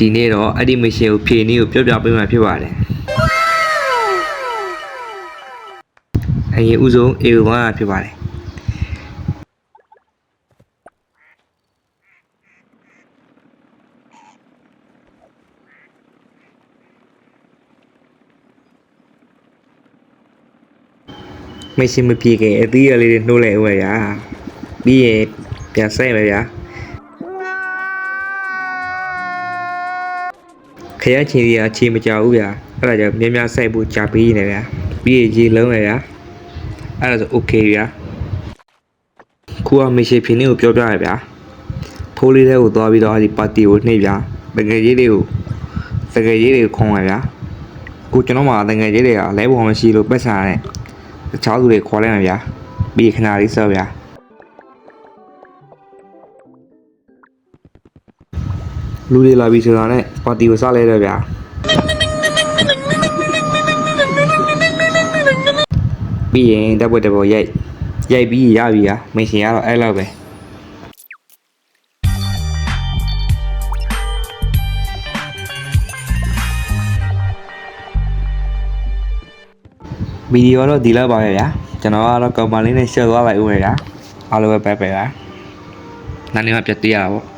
ဒီနေ့တော့အဲ့ဒီမရှင်ကိုဖြေနည်းကိုပြောပြပေးမှာဖြစ်ပါတယ်အရင်ဦးဆုံး A1 ဖြစ်ပါတယ်မရှင်မပြေခင်အသီးရလေးတွေနှိုးလိုက်ဦးရပြီးရင်ပြန်ဆက်မယ်ဗျာခရချင်ကြီးအချိန်မကြောက်ဘူးဗျာအဲ့ဒါကြောင့်များများစိုက်ဖို့ကြာပေးနေဗျာပြီးရင်ရေလုံးရဗျာအဲ့ဒါဆို okay ဗျာခုကမရှင်ဖြင်းလေးကိုပြောပြရဗျာဖိုးလေးတဲ့ကိုသွားပြီးတော့ဒီပါတီကိုနှိပ်ဗျာတကယ်ကြီးတွေကိုခုံရဗျာခုကျွန်တော်မှတကယ်ကြီးတွေကလဲပေါ်မရှိလို့ပတ်စားတဲ့တခြားသူတွေခေါ်လိုက်မှာဗျာပြီးခဏလေးစောဗျာလူတွေလာပြီးဆိုတာနဲ့ပါတီကိုစလဲတော့ဗျာပြီးရင်တပ်ပွဲတဘောရိုက်ပြီးရပြီဗျာမရှင်ကတော့အဲ့လောက်ပဲဗီဒီယိုတော့ဒီလောက်ပါပဲဗျာကျွန်တော်ကတော့ကောင်မလေးနဲ့ရှေ့သွားလိုက်ဦးမယ်ဗျာအားလုံးပဲပဲဗျာနားနေမှပြတ်တရပါဗော